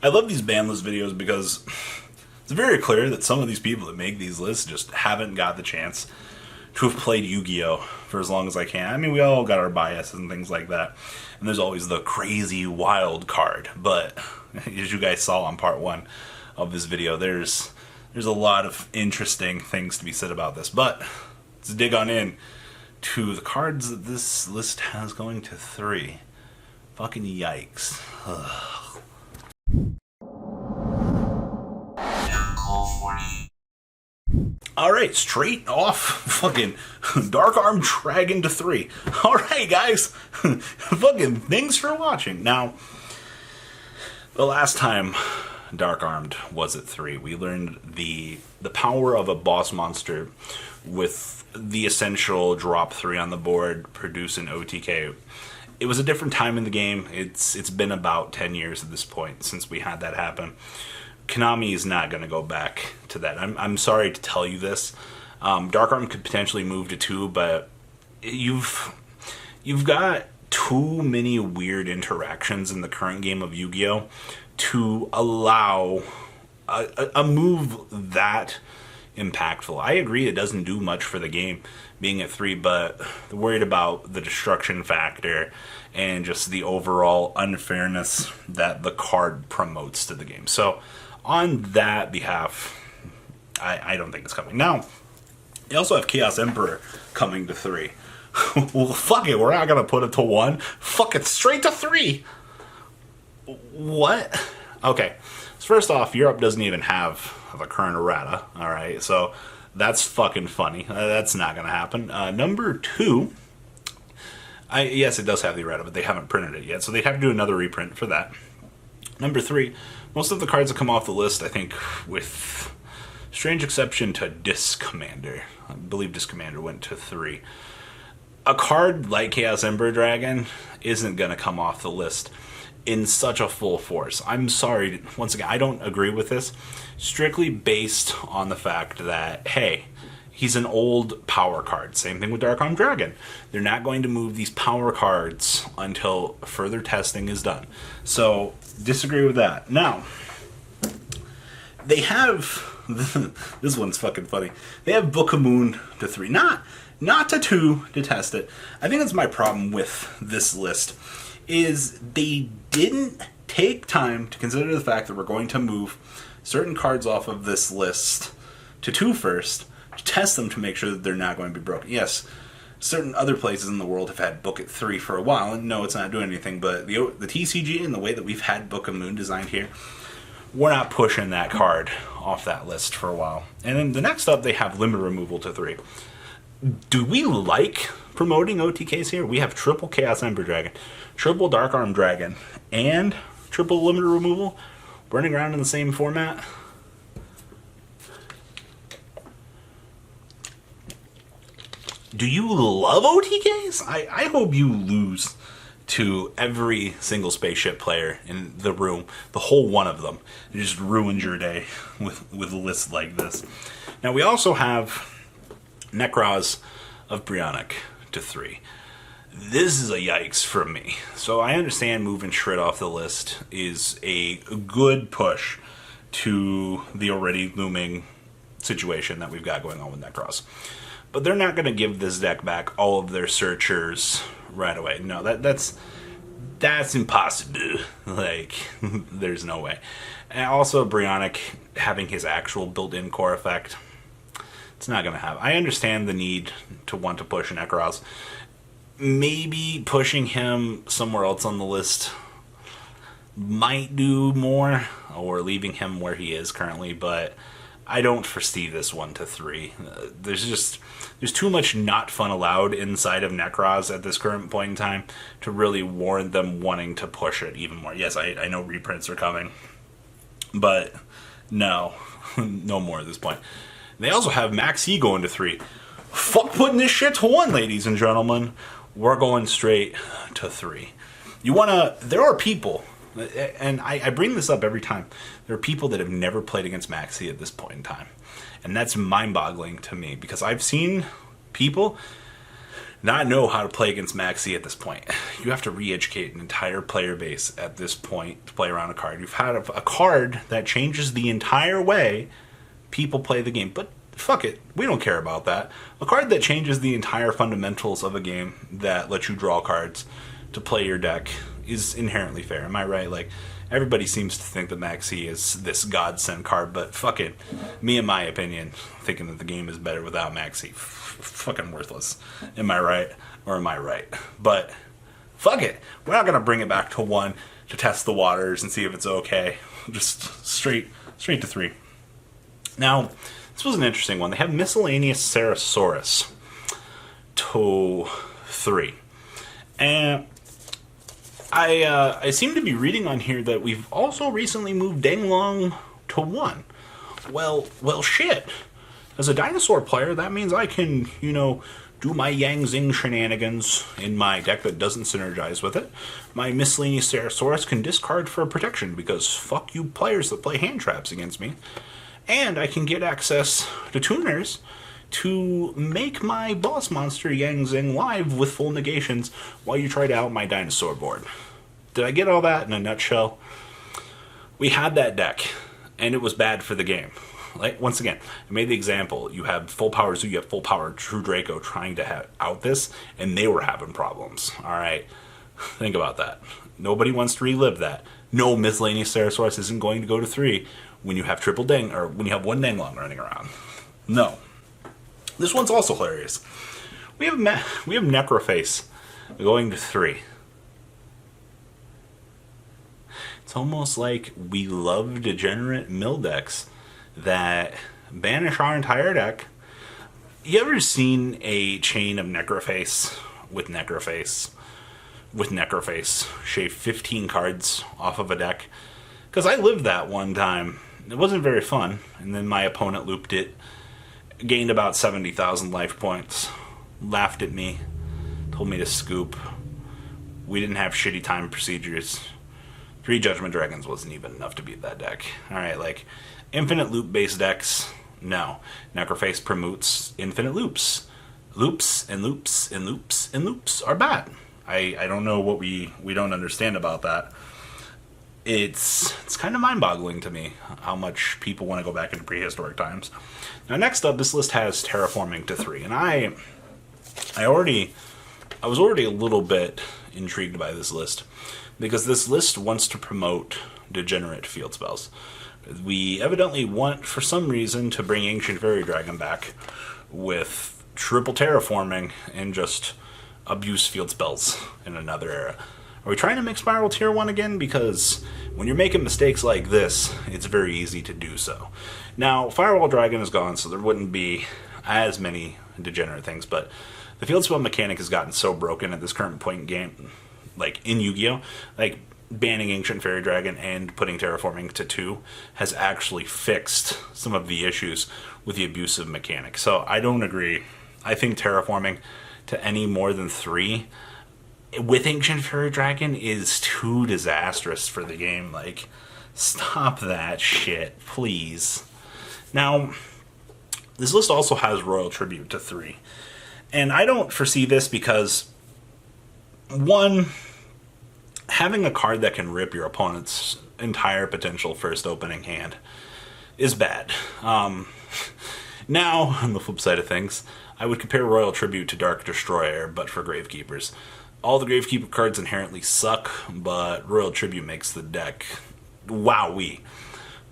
I love these ban list videos because it's very clear that some of these people that make these lists just haven't got the chance to have played Yu-Gi-Oh! For as long as I can. I mean, we all got our biases and things like that. And there's always the crazy wild card. But as you guys saw on part 1 of this video, there's a lot of interesting things to be said about this. But let's dig on in to the cards that this list has going to 3. Fucking yikes. Ugh. Alright, straight off, fucking Dark Armed Dragon to 3. Alright, guys, fucking thanks for watching. Now, the last time Dark Armed was at 3, we learned the power of a boss monster with the essential drop 3 on the board, produce an OTK. It was a different time in the game. It's been about 10 years at this point since we had that happen. Konami is not going to go back to that. I'm sorry to tell you this. Dark Arm could potentially move to 2, but you've got too many weird interactions in the current game of Yu-Gi-Oh! To allow a move that impactful. I agree it doesn't do much for the game being at 3, but worried about the destruction factor and just the overall unfairness that the card promotes to the game. So on that behalf, I don't think it's coming. Now, you also have Chaos Emperor coming to 3. Well, fuck it, we're not going to put it to 1. Fuck it, straight to 3. What? Okay, so first off, Europe doesn't even have the current errata, alright, so that's fucking funny. That's not going to happen. Number 2, yes, it does have the errata, but they haven't printed it yet, so they'd have to do another reprint for that. Number 3, most of the cards that come off the list, I think, with strange exception to Disc Commander. I believe Disc Commander went to 3. A card like Chaos Emperor Dragon isn't going to come off the list in such a full force. I'm sorry, once again, I don't agree with this, strictly based on the fact that, hey, he's an old power card. Same thing with Dark Armed Dragon. They're not going to move these power cards until further testing is done. So, disagree with that. Now, they have... this one's fucking funny. They have Book of Moon to 3. Not to 2 to test it. I think that's my problem with this list, is they didn't take time to consider the fact that we're going to move certain cards off of this list to 2 first, to test them to make sure that they're not going to be broken. Yes, certain other places in the world have had Book at 3 for a while, and no, it's not doing anything, but the TCG and the way that we've had Book of Moon designed here, we're not pushing that card off that list for a while. And then the next up, they have Limit Removal to 3. Do we like promoting OTKs here? We have triple Chaos Emperor Dragon, triple Dark Armed Dragon, and triple Limit Removal running around in the same format. Do you love OTKs? I hope you lose to every single spaceship player in the room, the whole one of them. It just ruins your day with lists like this. Now we also have Necros of Bionic to 3. This is a yikes from me. So I understand moving Shred off the list is a good push to the already looming situation that we've got going on with Necros. But they're not going to give this deck back all of their searchers right away. No, that's impossible. Like, there's no way. And also, Bionic having his actual built-in core effect, it's not going to have. I understand the need to want to push Necros. Maybe pushing him somewhere else on the list might do more, or leaving him where he is currently, but I don't foresee this 1 to 3. There's too much not fun allowed inside of Necros at this current point in time to really warrant them wanting to push it even more. Yes, I know reprints are coming, but no, no more at this point. They also have Maxx C going to 3. Fuck putting this shit to 1, ladies and gentlemen. We're going straight to 3. There are people, and I bring this up every time, there are people that have never played against Maxx C at this point in time. And that's mind-boggling to me, because I've seen people not know how to play against Maxx C at this point. You have to re-educate an entire player base at this point to play around a card. You've had a card that changes the entire way people play the game, but fuck it, we don't care about that. A card that changes the entire fundamentals of a game that lets you draw cards to play your deck is inherently fair. Am I right? Like, everybody seems to think that Maxx C is this godsend card, but fuck it. Me, in my opinion, thinking that the game is better without Maxx C, fucking worthless. Am I right? Or am I right? But fuck it. We're not gonna bring it back to 1 to test the waters and see if it's okay. Just straight to 3. Now, this was an interesting one. They have Miscellaneous Ceresaurus to 3. And I seem to be reading on here that we've also recently moved Danglong to 1. Well, shit. As a Dinosaur player, that means I can, do my Yang Zing shenanigans in my deck that doesn't synergize with it. My Miscellaneous Ceresaurus can discard for protection because fuck you players that play hand traps against me. And I can get access to tuners to make my boss monster Yang Zing live with full negations while you try to out my Dinosaur board. Did I get all that in a nutshell? We had that deck, and it was bad for the game. Like, once again, I made the example. You have full power Zoo, you have full power True Draco trying to out this, and they were having problems. Alright? Think about that. Nobody wants to relive that. No, Miscellaneous Ceresaurus isn't going to go to 3 when you have triple Dang, or when you have 1 Danglong running around. No. This one's also hilarious. We have Necroface going to 3. It's almost like we love Degenerate mill decks that banish our entire deck. You ever seen a chain of Necroface with Necroface shave 15 cards off of a deck? Because I lived that one time. It wasn't very fun, and then my opponent looped it, gained about 70,000 life points, laughed at me, told me to scoop. We didn't have shitty time procedures. 3 Judgment Dragons wasn't even enough to beat that deck. Alright, like, infinite loop-based decks, no. Necroface promotes infinite loops. Loops and loops and loops and loops are bad. I don't know what we don't understand about that. It's kind of mind-boggling to me how much people want to go back into prehistoric times. Now, next up, this list has Terraforming to 3, and I was already a little bit intrigued by this list, because this list wants to promote Degenerate field spells. We evidently want, for some reason, to bring Ancient Fairy Dragon back with triple terraforming and just abuse field spells in another era. Are we trying to make Spiral Tier 1 again? Because when you're making mistakes like this, it's very easy to do so. Now, Firewall Dragon is gone, so there wouldn't be as many Degenerate things, but the field spell mechanic has gotten so broken at this current point in game, like in Yu-Gi-Oh! Like, banning Ancient Fairy Dragon and putting Terraforming to 2 has actually fixed some of the issues with the abusive mechanic. So I don't agree. I think Terraforming to any more than 3 with Ancient Fairy Dragon is too disastrous for the game. Like, stop that shit, please. Now, this list also has Royal Tribute to 3. And I don't foresee this because, one, having a card that can rip your opponent's entire potential first opening hand is bad. Now, on the flip side of things, I would compare Royal Tribute to Dark Destroyer, but for Gravekeepers. All the Gravekeeper cards inherently suck, but Royal Tribute makes the deck wowee.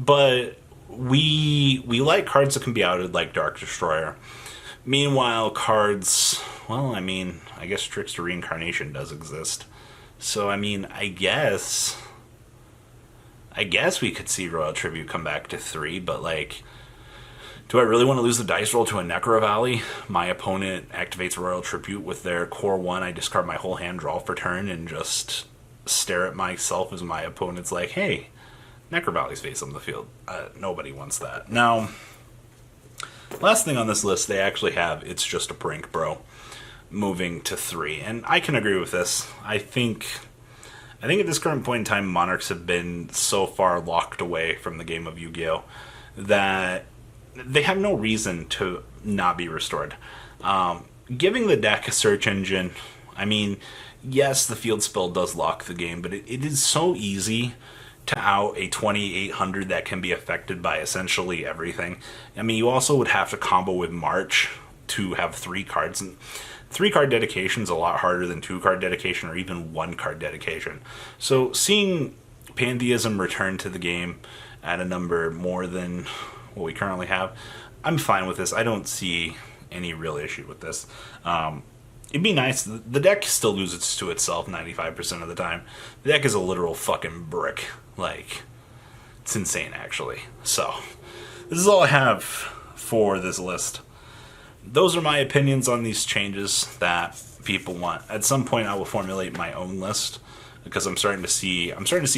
But we like cards that can be outed like Dark Destroyer. Meanwhile, cards, well, I mean, I guess Trickster Reincarnation does exist. So, I mean, I guess we could see Royal Tribute come back to 3, but, like, do I really want to lose the dice roll to a Necro Valley? My opponent activates Royal Tribute with their core 1, I discard my whole hand, draw for turn, and just stare at myself as my opponent's like, hey, Necro Valley's face on the field. Nobody wants that. Now, last thing on this list, they actually have It's Just a Prank, Bro, moving to 3, and I can agree with this. I think at this current point in time, Monarchs have been so far locked away from the game of Yu-Gi-Oh! That they have no reason to not be restored. giving the deck a search engine, I mean, yes, the field spell does lock the game, but it is so easy to out a 2800 that can be affected by essentially everything. I mean, you also would have to combo with March to have 3 cards, and 3 card dedication is a lot harder than 2 card dedication or even 1 card dedication. So seeing Pantheism return to the game at a number more than what we currently have, I'm fine with this. I don't see any real issue with this. It'd be nice. The deck still loses to itself 95% of the time. The deck is a literal fucking brick. Like, it's insane, actually. So, this is all I have for this list. Those are my opinions on these changes that people want. At some point, I will formulate my own list because I'm starting to see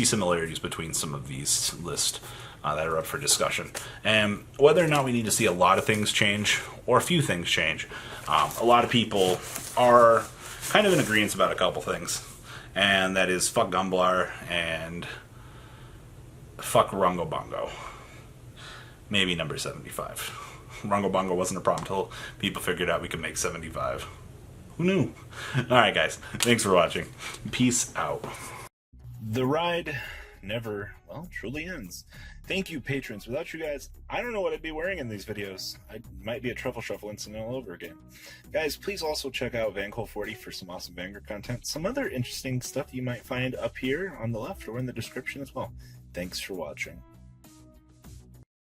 similarities between some of these lists that are up for discussion. And whether or not we need to see a lot of things change or a few things change, a lot of people are kind of in agreement about a couple things, and that is fuck Gumblar and fuck Rungo Bongo. Maybe number 75. Rungo Bongo wasn't a problem until people figured out we could make 75. Who knew? Alright guys, thanks for watching. Peace out. The ride never, well, truly ends. Thank you, patrons. Without you guys, I don't know what I'd be wearing in these videos. I might be a Truffle Shuffle incident all over again. Guys, please also check out VanCole40 for some awesome Vanguard content. Some other interesting stuff you might find up here on the left or in the description as well. Thanks for watching.